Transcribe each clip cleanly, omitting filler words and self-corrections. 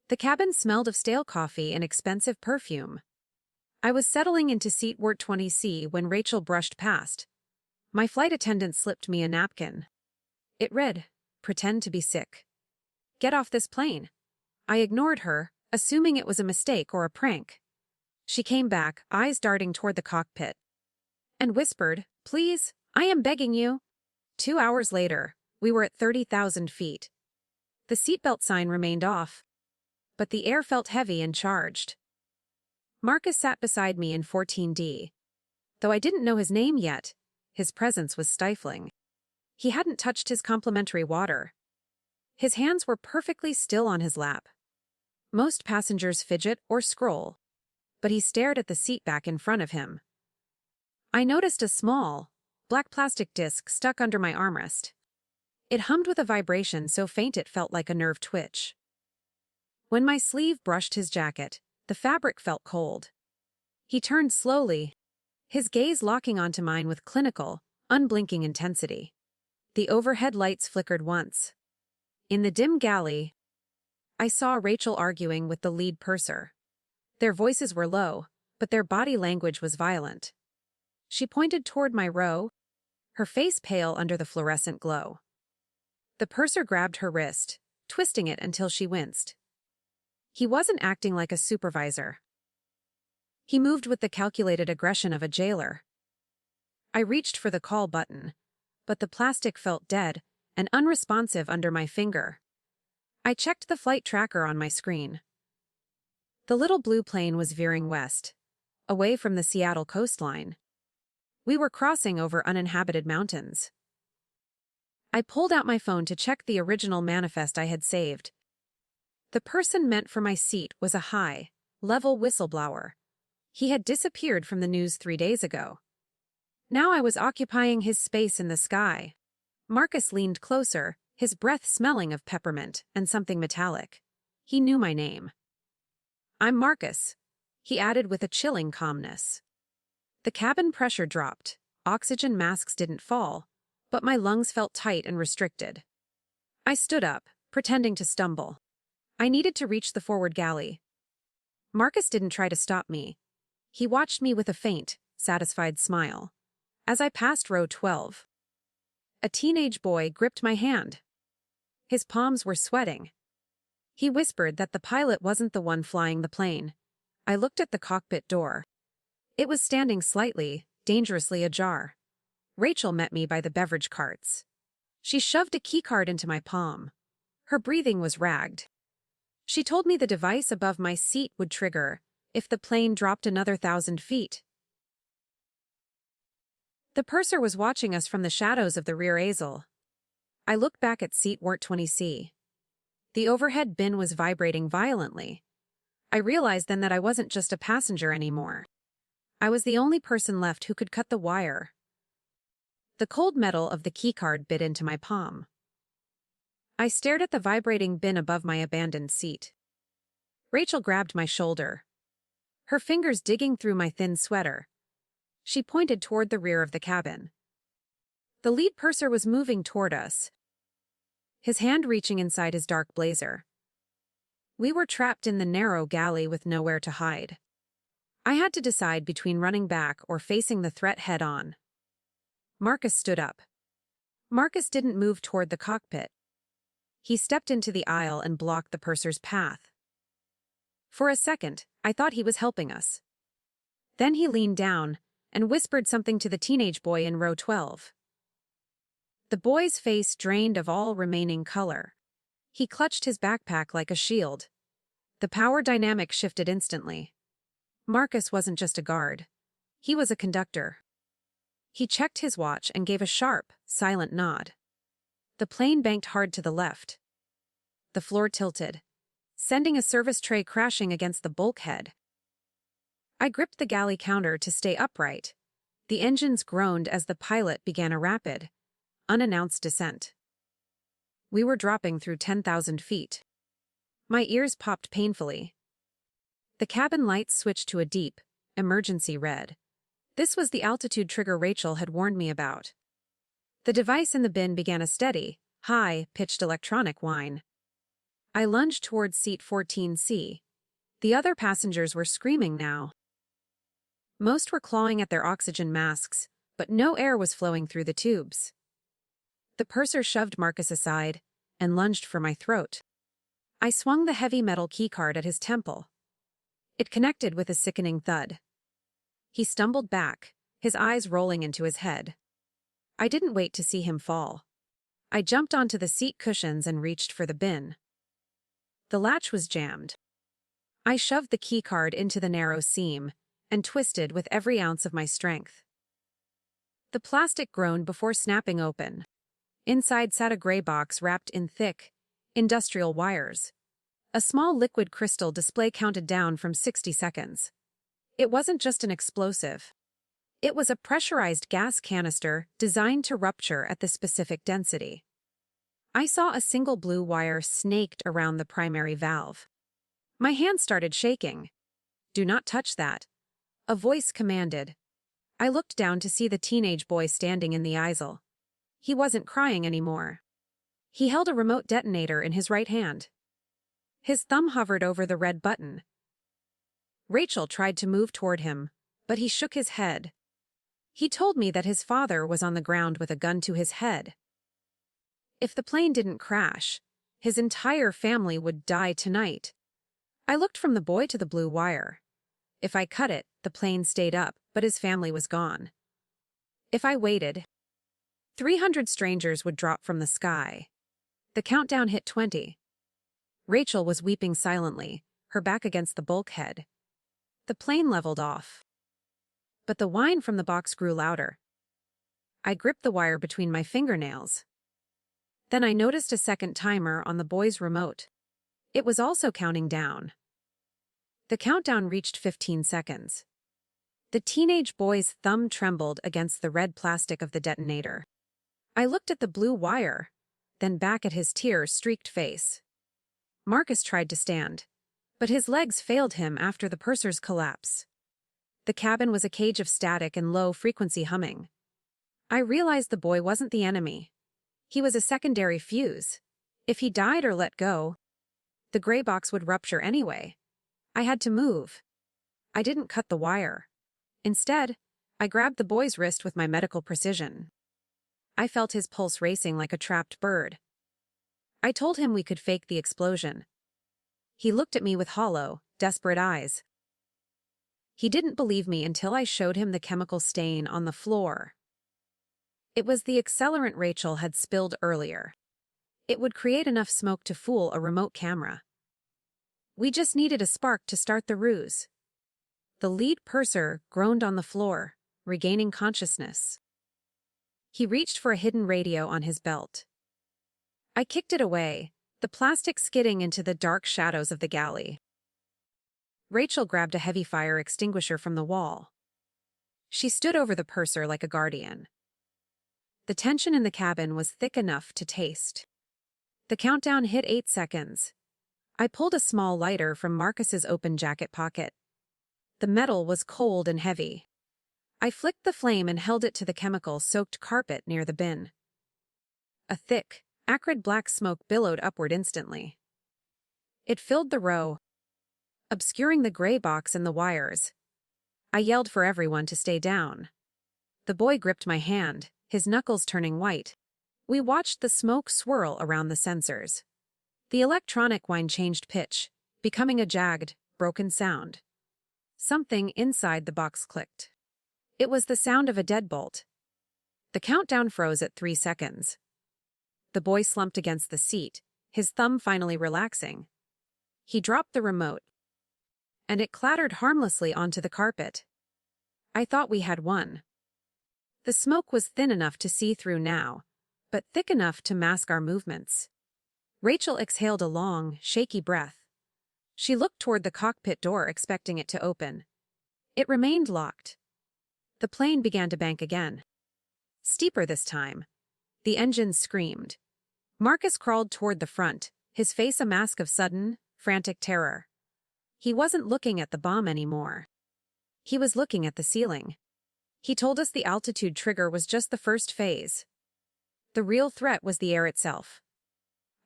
The cabin smelled of stale coffee and expensive perfume. I was settling into seat wart 20C when Rachel brushed past. My flight attendant slipped me a napkin. It read, "Pretend to be sick. Get off this plane." I ignored her, assuming it was a mistake or a prank. She came back, eyes darting toward the cockpit, and whispered, "Please, I am begging you." 2 hours later, we were at 30,000 feet. The seatbelt sign remained off, but the air felt heavy and charged. Marcus sat beside me in 14D. Though I didn't know his name yet, his presence was stifling. He hadn't touched his complimentary water. His hands were perfectly still on his lap. Most passengers fidget or scroll, but he stared at the seat back in front of him. I noticed a small, black plastic disc stuck under my armrest. It hummed with a vibration so faint it felt like a nerve twitch. When my sleeve brushed his jacket, the fabric felt cold. He turned slowly, his gaze locking onto mine with clinical, unblinking intensity. The overhead lights flickered once. In the dim galley, I saw Rachel arguing with the lead purser. Their voices were low, but their body language was violent. She pointed toward my row, her face pale under the fluorescent glow. The purser grabbed her wrist, twisting it until she winced. He wasn't acting like a supervisor. He moved with the calculated aggression of a jailer. I reached for the call button, but the plastic felt dead and unresponsive under my finger. I checked the flight tracker on my screen. The little blue plane was veering west, away from the Seattle coastline. We were crossing over uninhabited mountains. I pulled out my phone to check the original manifest I had saved. The person meant for my seat was a high-level whistleblower. He had disappeared from the news 3 days ago. Now I was occupying his space in the sky. Marcus leaned closer, his breath smelling of peppermint and something metallic. He knew my name. "I'm Marcus," he added with a chilling calmness. The cabin pressure dropped, oxygen masks didn't fall, but my lungs felt tight and restricted. I stood up, pretending to stumble. I needed to reach the forward galley. Marcus didn't try to stop me. He watched me with a faint, satisfied smile. As I passed row 12, a teenage boy gripped my hand. His palms were sweating. He whispered that the pilot wasn't the one flying the plane. I looked at the cockpit door. It was standing slightly, dangerously ajar. Rachel met me by the beverage carts. She shoved a keycard into my palm. Her breathing was ragged. She told me the device above my seat would trigger if the plane dropped another 1,000 feet. The purser was watching us from the shadows of the rear easel. I looked back at seat wart 20C. The overhead bin was vibrating violently. I realized then that I wasn't just a passenger anymore. I was the only person left who could cut the wire. The cold metal of the keycard bit into my palm. I stared at the vibrating bin above my abandoned seat. Rachel grabbed my shoulder, her fingers digging through my thin sweater. She pointed toward the rear of the cabin. The lead purser was moving toward us, his hand reaching inside his dark blazer. We were trapped in the narrow galley with nowhere to hide. I had to decide between running back or facing the threat head-on. Marcus stood up. Marcus didn't move toward the cockpit. He stepped into the aisle and blocked the purser's path. For a second, I thought he was helping us. Then he leaned down and whispered something to the teenage boy in row 12. The boy's face drained of all remaining color. He clutched his backpack like a shield. The power dynamic shifted instantly. Marcus wasn't just a guard. He was a conductor. He checked his watch and gave a sharp, silent nod. The plane banked hard to the left. The floor tilted, sending a service tray crashing against the bulkhead. I gripped the galley counter to stay upright. The engines groaned as the pilot began a rapid, unannounced descent. We were dropping through 10,000 feet. My ears popped painfully. The cabin lights switched to a deep, emergency red. This was the altitude trigger Rachel had warned me about. The device in the bin began a steady, high-pitched electronic whine. I lunged towards seat 14C. The other passengers were screaming now. Most were clawing at their oxygen masks, but no air was flowing through the tubes. The purser shoved Marcus aside and lunged for my throat. I swung the heavy metal keycard at his temple. It connected with a sickening thud. He stumbled back, his eyes rolling into his head. I didn't wait to see him fall. I jumped onto the seat cushions and reached for the bin. The latch was jammed. I shoved the keycard into the narrow seam and twisted with every ounce of my strength. The plastic groaned before snapping open. Inside sat a gray box wrapped in thick, industrial wires. A small liquid crystal display counted down from 60 seconds. It wasn't just an explosive. It was a pressurized gas canister designed to rupture at the specific density. I saw a single blue wire snaked around the primary valve. My hand started shaking. "Do not touch that," a voice commanded. I looked down to see the teenage boy standing in the aisle. He wasn't crying anymore. He held a remote detonator in his right hand. His thumb hovered over the red button. Rachel tried to move toward him, but he shook his head. He told me that his father was on the ground with a gun to his head. If the plane didn't crash, his entire family would die tonight. I looked from the boy to the blue wire. If I cut it, the plane stayed up, but his family was gone. If I waited, 300 strangers would drop from the sky. The countdown hit 20. Rachel was weeping silently, her back against the bulkhead. The plane leveled off. But the whine from the box grew louder. I gripped the wire between my fingernails. Then I noticed a second timer on the boy's remote. It was also counting down. The countdown reached 15 seconds. The teenage boy's thumb trembled against the red plastic of the detonator. I looked at the blue wire, then back at his tear-streaked face. Marcus tried to stand, but his legs failed him after the purser's collapse. The cabin was a cage of static and low-frequency humming. I realized the boy wasn't the enemy. He was a secondary fuse. If he died or let go, the gray box would rupture anyway. I had to move. I didn't cut the wire. Instead, I grabbed the boy's wrist with my medical precision. I felt his pulse racing like a trapped bird. I told him we could fake the explosion. He looked at me with hollow, desperate eyes. He didn't believe me until I showed him the chemical stain on the floor. It was the accelerant Rachel had spilled earlier. It would create enough smoke to fool a remote camera. We just needed a spark to start the ruse. The lead purser groaned on the floor, regaining consciousness. He reached for a hidden radio on his belt. I kicked it away, the plastic skidding into the dark shadows of the galley. Rachel grabbed a heavy fire extinguisher from the wall. She stood over the purser like a guardian. The tension in the cabin was thick enough to taste. The countdown hit 8 seconds. I pulled a small lighter from Marcus's open jacket pocket. The metal was cold and heavy. I flicked the flame and held it to the chemical-soaked carpet near the bin. A thick, acrid black smoke billowed upward instantly. It filled the row, obscuring the gray box and the wires. I yelled for everyone to stay down. The boy gripped my hand, his knuckles turning white. We watched the smoke swirl around the sensors. The electronic whine changed pitch, becoming a jagged, broken sound. Something inside the box clicked. It was the sound of a deadbolt. The countdown froze at 3 seconds. The boy slumped against the seat, his thumb finally relaxing. He dropped the remote, and it clattered harmlessly onto the carpet. I thought we had won. The smoke was thin enough to see through now, but thick enough to mask our movements. Rachel exhaled a long, shaky breath. She looked toward the cockpit door, expecting it to open. It remained locked. The plane began to bank again. Steeper this time. The engines screamed. Marcus crawled toward the front, his face a mask of sudden, frantic terror. He wasn't looking at the bomb anymore. He was looking at the ceiling. He told us the altitude trigger was just the first phase. The real threat was the air itself.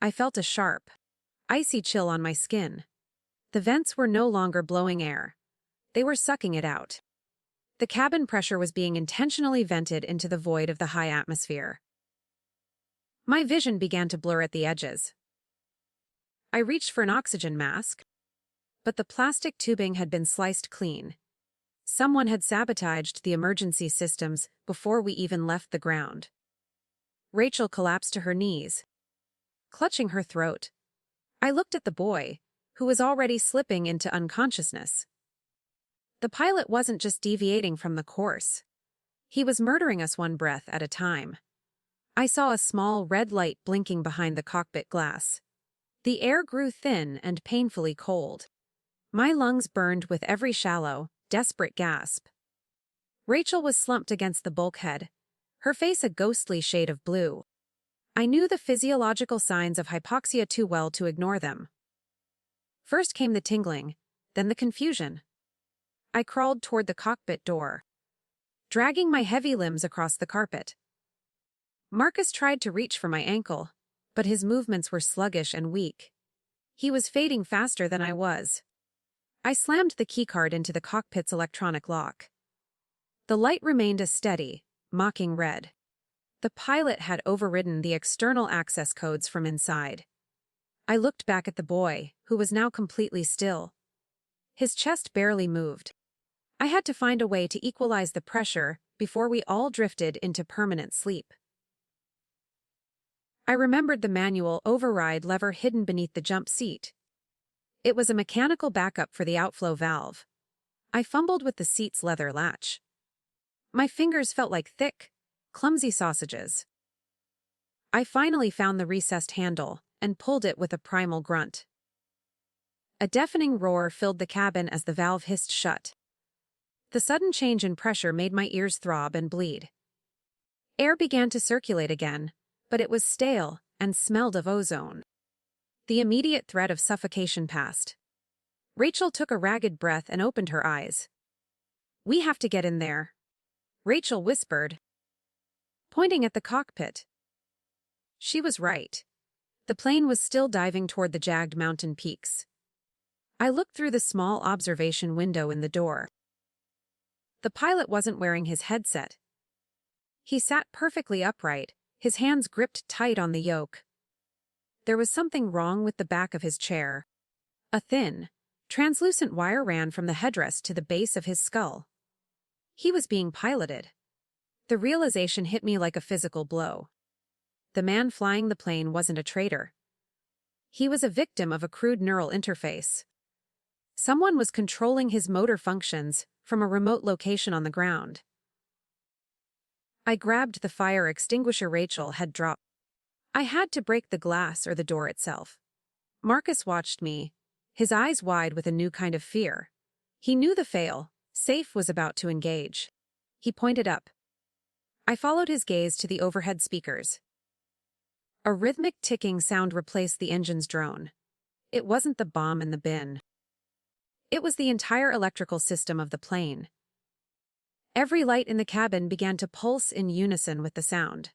I felt a sharp, icy chill on my skin. The vents were no longer blowing air. They were sucking it out. The cabin pressure was being intentionally vented into the void of the high atmosphere. My vision began to blur at the edges. I reached for an oxygen mask, but the plastic tubing had been sliced clean. Someone had sabotaged the emergency systems before we even left the ground. Rachel collapsed to her knees, clutching her throat. I looked at the boy, who was already slipping into unconsciousness. The pilot wasn't just deviating from the course. He was murdering us one breath at a time. I saw a small red light blinking behind the cockpit glass. The air grew thin and painfully cold. My lungs burned with every shallow, desperate gasp. Rachel was slumped against the bulkhead, her face a ghostly shade of blue. I knew the physiological signs of hypoxia too well to ignore them. First came the tingling, then the confusion. I crawled toward the cockpit door, dragging my heavy limbs across the carpet. Marcus tried to reach for my ankle, but his movements were sluggish and weak. He was fading faster than I was. I slammed the keycard into the cockpit's electronic lock. The light remained a steady, mocking red. The pilot had overridden the external access codes from inside. I looked back at the boy, who was now completely still. His chest barely moved. I had to find a way to equalize the pressure before we all drifted into permanent sleep. I remembered the manual override lever hidden beneath the jump seat. It was a mechanical backup for the outflow valve. I fumbled with the seat's leather latch. My fingers felt like thick, clumsy sausages. I finally found the recessed handle and pulled it with a primal grunt. A deafening roar filled the cabin as the valve hissed shut. The sudden change in pressure made my ears throb and bleed. Air began to circulate again, but it was stale and smelled of ozone. The immediate threat of suffocation passed. Rachel took a ragged breath and opened her eyes. "We have to get in there," Rachel whispered, pointing at the cockpit. She was right. The plane was still diving toward the jagged mountain peaks. I looked through the small observation window in the door. The pilot wasn't wearing his headset. He sat perfectly upright, his hands gripped tight on the yoke. There was something wrong with the back of his chair. A thin, translucent wire ran from the headrest to the base of his skull. He was being piloted. The realization hit me like a physical blow. The man flying the plane wasn't a traitor. He was a victim of a crude neural interface. Someone was controlling his motor functions from a remote location on the ground. I grabbed the fire extinguisher Rachel had dropped. I had to break the glass or the door itself. Marcus watched me, his eyes wide with a new kind of fear. He knew the fail-safe was about to engage. He pointed up. I followed his gaze to the overhead speakers. A rhythmic ticking sound replaced the engine's drone. It wasn't the bomb in the bin. It was the entire electrical system of the plane. Every light in the cabin began to pulse in unison with the sound.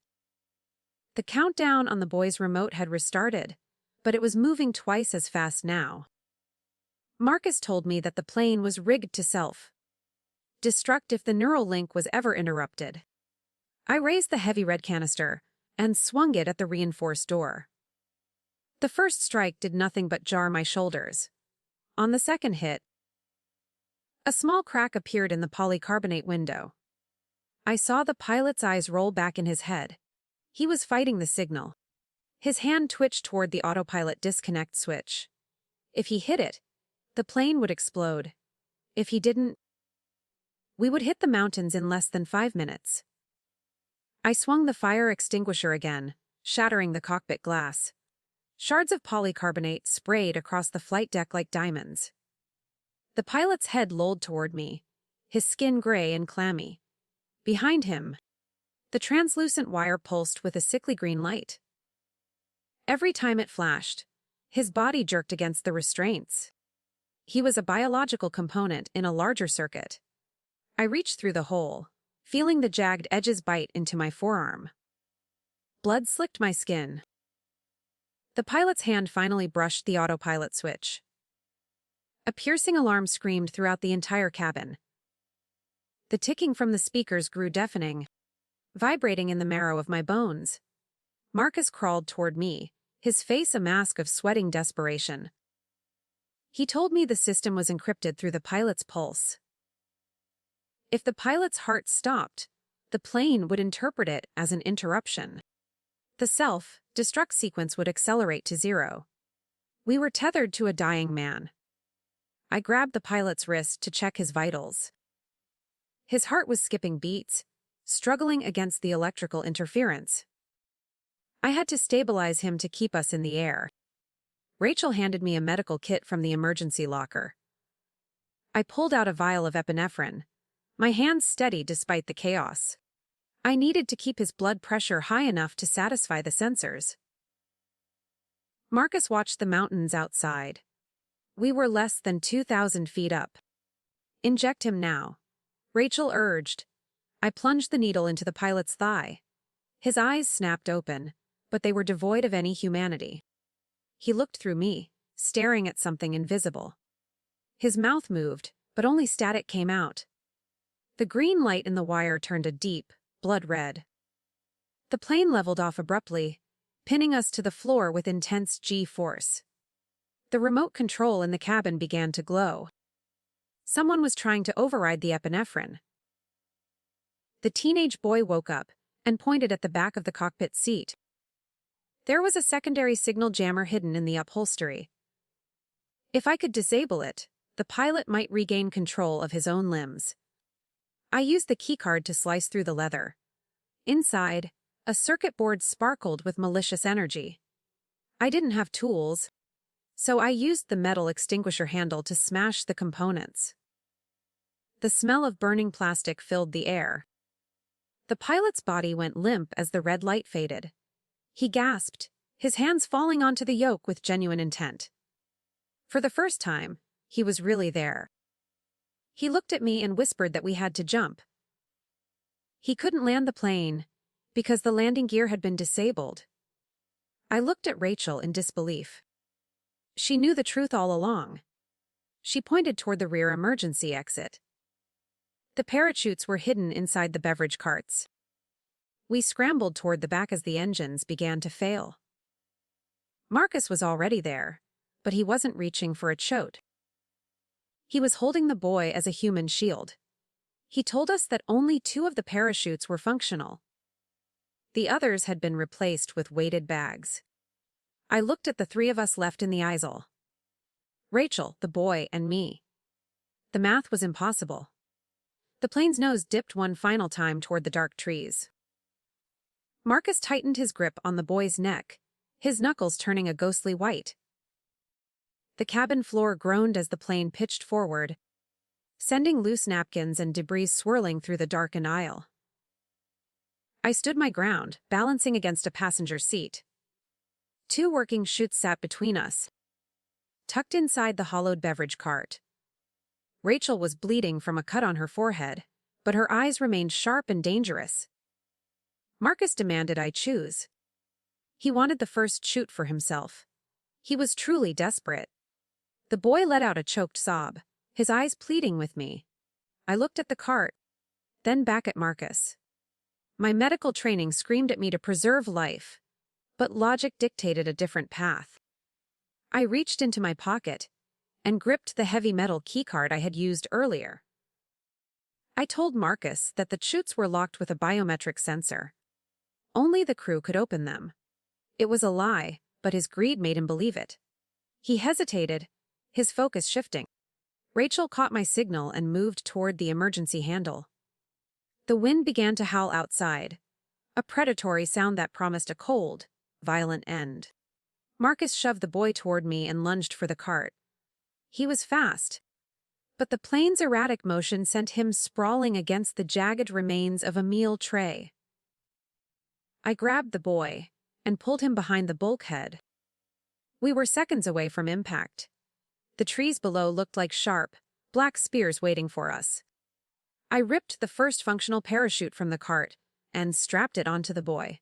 The countdown on the boy's remote had restarted, but it was moving twice as fast now. Marcus told me that the plane was rigged to self-destruct if the neural link was ever interrupted. I raised the heavy red canister and swung it at the reinforced door. The first strike did nothing but jar my shoulders. On the second hit, a small crack appeared in the polycarbonate window. I saw the pilot's eyes roll back in his head. He was fighting the signal. His hand twitched toward the autopilot disconnect switch. If he hit it, the plane would explode. If he didn't, we would hit the mountains in less than 5 minutes. I swung the fire extinguisher again, shattering the cockpit glass. Shards of polycarbonate sprayed across the flight deck like diamonds. The pilot's head lolled toward me, his skin gray and clammy. Behind him, the translucent wire pulsed with a sickly green light. Every time it flashed, his body jerked against the restraints. He was a biological component in a larger circuit. I reached through the hole, feeling the jagged edges bite into my forearm. Blood slicked my skin. The pilot's hand finally brushed the autopilot switch. A piercing alarm screamed throughout the entire cabin. The ticking from the speakers grew deafening, vibrating in the marrow of my bones. Marcus crawled toward me, his face a mask of sweating desperation. He told me the system was encrypted through the pilot's pulse. If the pilot's heart stopped, the plane would interpret it as an interruption. The self-destruct sequence would accelerate to 0. We were tethered to a dying man. I grabbed the pilot's wrist to check his vitals. His heart was skipping beats, struggling against the electrical interference. I had to stabilize him to keep us in the air. Rachel handed me a medical kit from the emergency locker. I pulled out a vial of epinephrine, my hands steady despite the chaos. I needed to keep his blood pressure high enough to satisfy the sensors. Marcus watched the mountains outside. We were less than 2,000 feet up. "Inject him now," Rachel urged. I plunged the needle into the pilot's thigh. His eyes snapped open, but they were devoid of any humanity. He looked through me, staring at something invisible. His mouth moved, but only static came out. The green light in the wire turned a deep, blood red. The plane leveled off abruptly, pinning us to the floor with intense G-force. The remote control in the cabin began to glow. Someone was trying to override the epinephrine. The teenage boy woke up and pointed at the back of the cockpit seat. There was a secondary signal jammer hidden in the upholstery. If I could disable it, the pilot might regain control of his own limbs. I used the keycard to slice through the leather. Inside, a circuit board sparkled with malicious energy. I didn't have tools, so I used the metal extinguisher handle to smash the components. The smell of burning plastic filled the air. The pilot's body went limp as the red light faded. He gasped, his hands falling onto the yoke with genuine intent. For the first time, he was really there. He looked at me and whispered that we had to jump. He couldn't land the plane because the landing gear had been disabled. I looked at Rachel in disbelief. She knew the truth all along. She pointed toward the rear emergency exit. The parachutes were hidden inside the beverage carts. We scrambled toward the back as the engines began to fail. Marcus was already there, but he wasn't reaching for a chote. He was holding the boy as a human shield. He told us that only 2 of the parachutes were functional. The others had been replaced with weighted bags. I looked at the 3 of us left in the aisle. Rachel, the boy, and me. The math was impossible. The plane's nose dipped one final time toward the dark trees. Marcus tightened his grip on the boy's neck, his knuckles turning a ghostly white. The cabin floor groaned as the plane pitched forward, sending loose napkins and debris swirling through the darkened aisle. I stood my ground, balancing against a passenger seat. 2 working chutes sat between us, tucked inside the hollowed beverage cart. Rachel was bleeding from a cut on her forehead, but her eyes remained sharp and dangerous. Marcus demanded I choose. He wanted the first chute for himself. He was truly desperate. The boy let out a choked sob, his eyes pleading with me. I looked at the cart, then back at Marcus. My medical training screamed at me to preserve life, but logic dictated a different path. I reached into my pocket and gripped the heavy metal keycard I had used earlier. I told Marcus that the chutes were locked with a biometric sensor. Only the crew could open them. It was a lie, but his greed made him believe it. He hesitated, his focus shifting. Rachel caught my signal and moved toward the emergency handle. The wind began to howl outside, a predatory sound that promised a cold, violent end. Marcus shoved the boy toward me and lunged for the cart. He was fast, but the plane's erratic motion sent him sprawling against the jagged remains of a meal tray. I grabbed the boy and pulled him behind the bulkhead. We were seconds away from impact. The trees below looked like sharp, black spears waiting for us. I ripped the first functional parachute from the cart and strapped it onto the boy.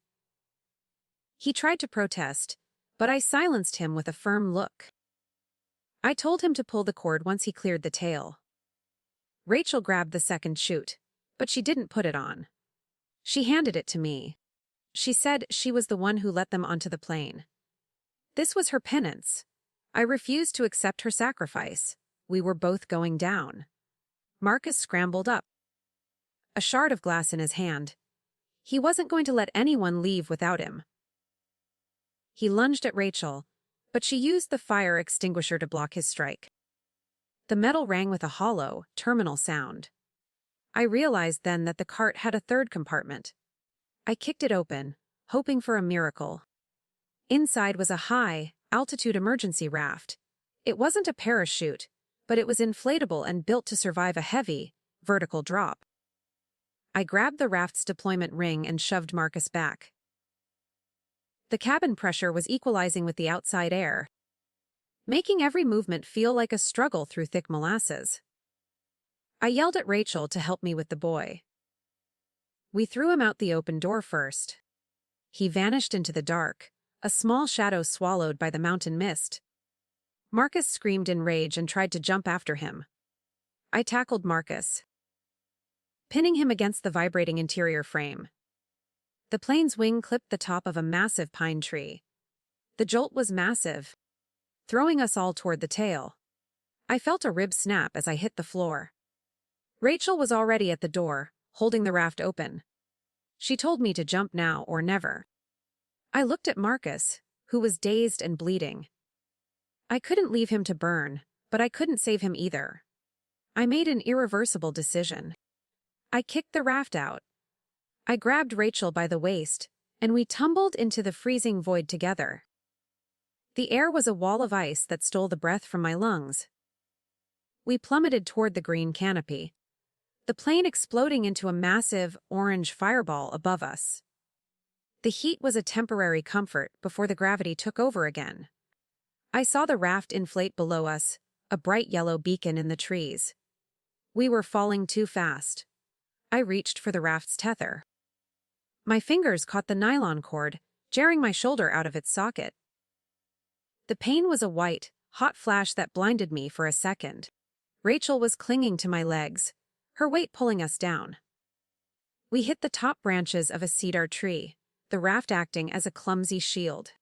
He tried to protest, but I silenced him with a firm look. I told him to pull the cord once he cleared the tail. Rachel grabbed the second chute, but she didn't put it on. She handed it to me. She said she was the one who let them onto the plane. This was her penance. I refused to accept her sacrifice. We were both going down. Marcus scrambled up, a shard of glass in his hand. He wasn't going to let anyone leave without him. He lunged at Rachel, but she used the fire extinguisher to block his strike. The metal rang with a hollow, terminal sound. I realized then that the cart had a third compartment. I kicked it open, hoping for a miracle. Inside was a high-altitude emergency raft. It wasn't a parachute, but it was inflatable and built to survive a heavy, vertical drop. I grabbed the raft's deployment ring and shoved Marcus back. The cabin pressure was equalizing with the outside air, making every movement feel like a struggle through thick molasses. I yelled at Rachel to help me with the boy. We threw him out the open door first. He vanished into the dark, a small shadow swallowed by the mountain mist. Marcus screamed in rage and tried to jump after him. I tackled Marcus, pinning him against the vibrating interior frame. The plane's wing clipped the top of a massive pine tree. The jolt was massive, throwing us all toward the tail. I felt a rib snap as I hit the floor. Rachel was already at the door, holding the raft open. She told me to jump now or never. I looked at Marcus, who was dazed and bleeding. I couldn't leave him to burn, but I couldn't save him either. I made an irreversible decision. I kicked the raft out. I grabbed Rachel by the waist, and we tumbled into the freezing void together. The air was a wall of ice that stole the breath from my lungs. We plummeted toward the green canopy, the plane exploding into a massive, orange fireball above us. The heat was a temporary comfort before the gravity took over again. I saw the raft inflate below us, a bright yellow beacon in the trees. We were falling too fast. I reached for the raft's tether. My fingers caught the nylon cord, jarring my shoulder out of its socket. The pain was a white, hot flash that blinded me for a second. Rachel was clinging to my legs, her weight pulling us down. We hit the top branches of a cedar tree, the raft acting as a clumsy shield.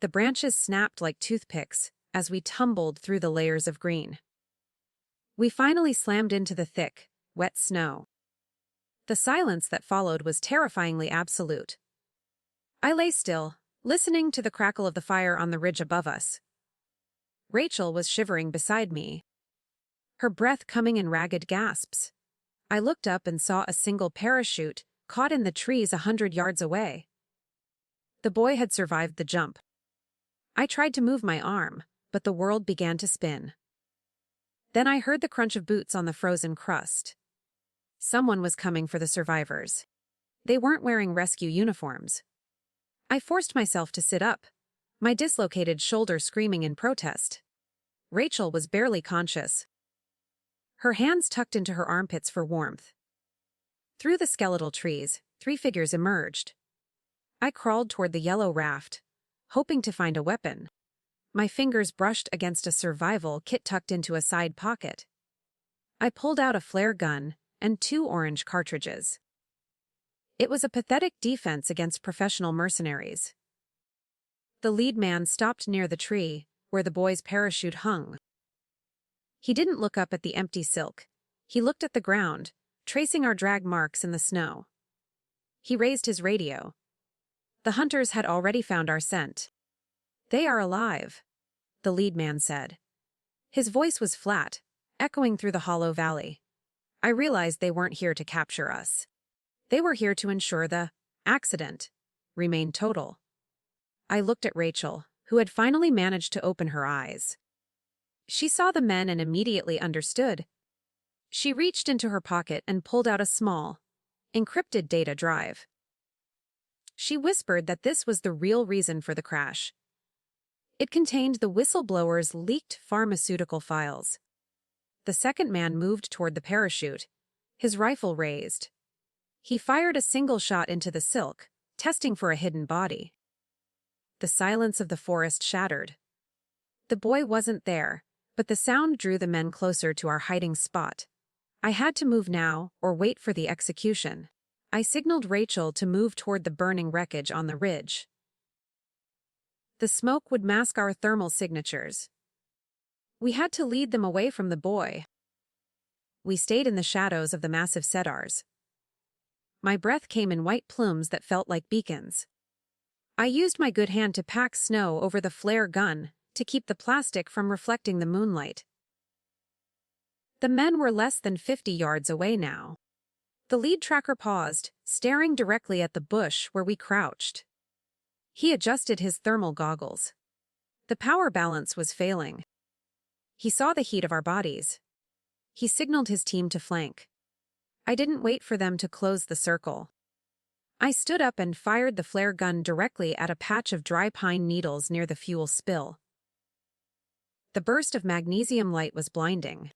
The branches snapped like toothpicks as we tumbled through the layers of green. We finally slammed into the thick, wet snow. The silence that followed was terrifyingly absolute. I lay still, listening to the crackle of the fire on the ridge above us. Rachel was shivering beside me, her breath coming in ragged gasps. I looked up and saw a single parachute caught in the trees 100 yards away. The boy had survived the jump. I tried to move my arm, but the world began to spin. Then I heard the crunch of boots on the frozen crust. Someone was coming for the survivors. They weren't wearing rescue uniforms. I forced myself to sit up, my dislocated shoulder screaming in protest. Rachel was barely conscious, her hands tucked into her armpits for warmth. Through the skeletal trees, 3 figures emerged. I crawled toward the yellow raft, hoping to find a weapon. My fingers brushed against a survival kit tucked into a side pocket. I pulled out a flare gun and 2 orange cartridges. It was a pathetic defense against professional mercenaries. The lead man stopped near the tree, where the boy's parachute hung. He didn't look up at the empty silk. He looked at the ground, tracing our drag marks in the snow. He raised his radio. The hunters had already found our scent. "They are alive," the lead man said. His voice was flat, echoing through the hollow valley. I realized they weren't here to capture us. They were here to ensure the accident remained total. I looked at Rachel, who had finally managed to open her eyes. She saw the men and immediately understood. She reached into her pocket and pulled out a small, encrypted data drive. She whispered that this was the real reason for the crash. It contained the whistleblower's leaked pharmaceutical files. The second man moved toward the parachute, his rifle raised. He fired a single shot into the silk, testing for a hidden body. the silence of the forest shattered. The boy wasn't there, but the sound drew the men closer to our hiding spot. I had to move now, or wait for the execution. I signaled Rachel to move toward the burning wreckage on the ridge. The smoke would mask our thermal signatures. We had to lead them away from the boy. We stayed in the shadows of the massive cedars. My breath came in white plumes that felt like beacons. I used my good hand to pack snow over the flare gun to keep the plastic from reflecting the moonlight. The men were less than 50 yards away now. The lead tracker paused, staring directly at the bush where we crouched. He adjusted his thermal goggles. The power balance was failing. He saw the heat of our bodies. He signaled his team to flank. I didn't wait for them to close the circle. I stood up and fired the flare gun directly at a patch of dry pine needles near the fuel spill. The burst of magnesium light was blinding.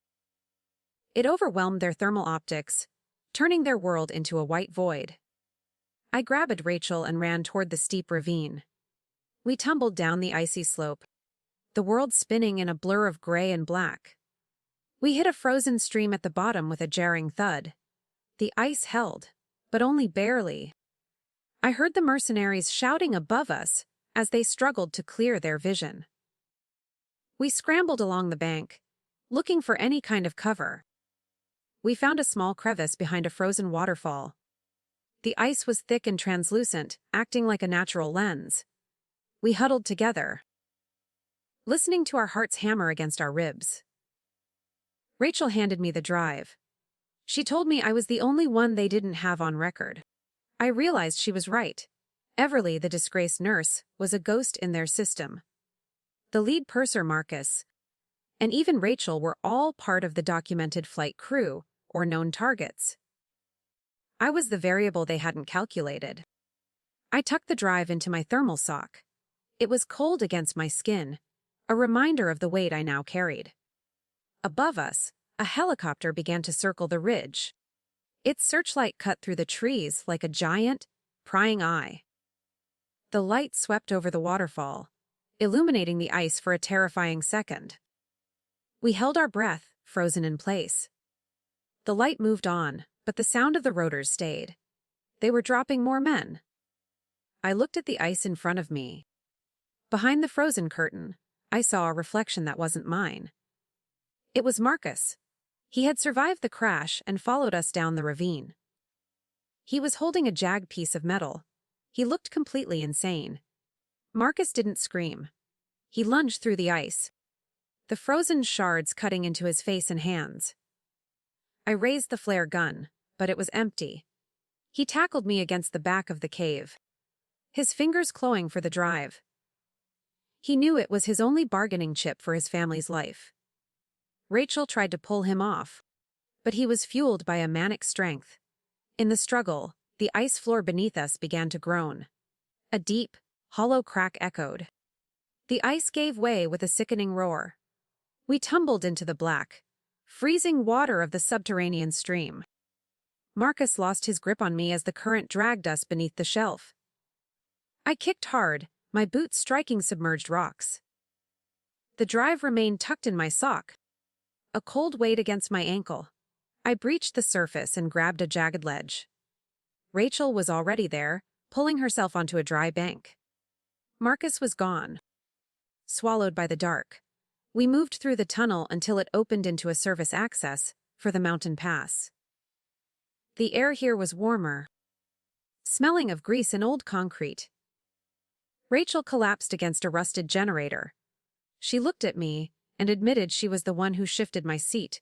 It overwhelmed their thermal optics, turning their world into a white void. I grabbed Rachel and ran toward the steep ravine. We tumbled down the icy slope, the world spinning in a blur of gray and black. We hit a frozen stream at the bottom with a jarring thud. The ice held, but only barely. I heard the mercenaries shouting above us as they struggled to clear their vision. We scrambled along the bank, looking for any kind of cover. We found a small crevice behind a frozen waterfall. The ice was thick and translucent, acting like a natural lens. We huddled together, listening to our hearts hammer against our ribs. Rachel handed me the drive. She told me I was the only one they didn't have on record. I realized she was right. Everly, the disgraced nurse, was a ghost in their system. The lead purser, Marcus, and even Rachel were all part of the documented flight crew, or known targets. I was the variable they hadn't calculated. I tucked the drive into my thermal sock. It was cold against my skin, a reminder of the weight I now carried. Above us, a helicopter began to circle the ridge. Its searchlight cut through the trees like a giant, prying eye. The light swept over the waterfall, illuminating the ice for a terrifying second. We held our breath, frozen in place. The light moved on, but the sound of the rotors stayed. They were dropping more men. I looked at the ice in front of me. Behind the frozen curtain, I saw a reflection that wasn't mine. It was Marcus. He had survived the crash and followed us down the ravine. He was holding a jagged piece of metal. He looked completely insane. Marcus didn't scream. He lunged through the ice, the frozen shards cutting into his face and hands. I raised the flare gun, but it was empty. He tackled me against the back of the cave, his fingers clawing for the drive. He knew it was his only bargaining chip for his family's life. Rachel tried to pull him off, but he was fueled by a manic strength. In the struggle, the ice floor beneath us began to groan. A deep, hollow crack echoed. The ice gave way with a sickening roar. We tumbled into the black, freezing water of the subterranean stream. Marcus lost his grip on me as the current dragged us beneath the shelf. I kicked hard, my boots striking submerged rocks. The drive remained tucked in my sock, a cold weight against my ankle. I breached the surface and grabbed a jagged ledge. Rachel was already there, pulling herself onto a dry bank. Marcus was gone. Swallowed by the dark, we moved through the tunnel until it opened into a service access for the mountain pass. The air here was warmer, smelling of grease and old concrete. Rachel collapsed against a rusted generator. She looked at me and admitted she was the one who shifted my seat.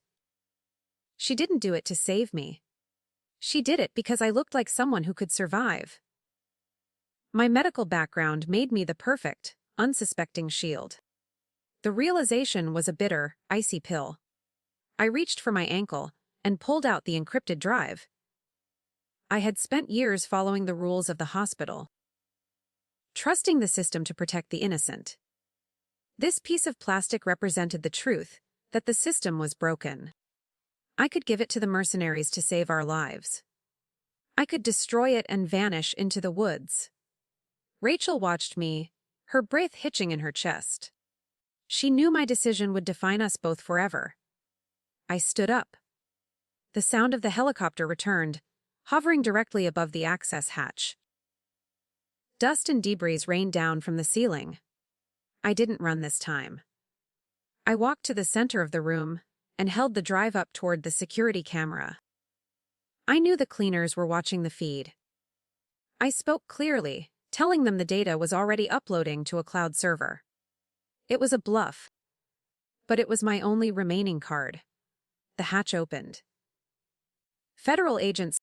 She didn't do it to save me. She did it because I looked like someone who could survive. My medical background made me the perfect, unsuspecting shield. The realization was a bitter, icy pill. I reached for my ankle and pulled out the encrypted drive. I had spent years following the rules of the hospital, trusting the system to protect the innocent. This piece of plastic represented the truth that the system was broken. I could give it to the mercenaries to save our lives. I could destroy it and vanish into the woods. Rachel watched me, her breath hitching in her chest. She knew my decision would define us both forever. I stood up. The sound of the helicopter returned, hovering directly above the access hatch. Dust and debris rained down from the ceiling. I didn't run this time. I walked to the center of the room and held the drive up toward the security camera. I knew the cleaners were watching the feed. I spoke clearly, telling them the data was already uploading to a cloud server. It was a bluff, but it was my only remaining card. The hatch opened. Federal agents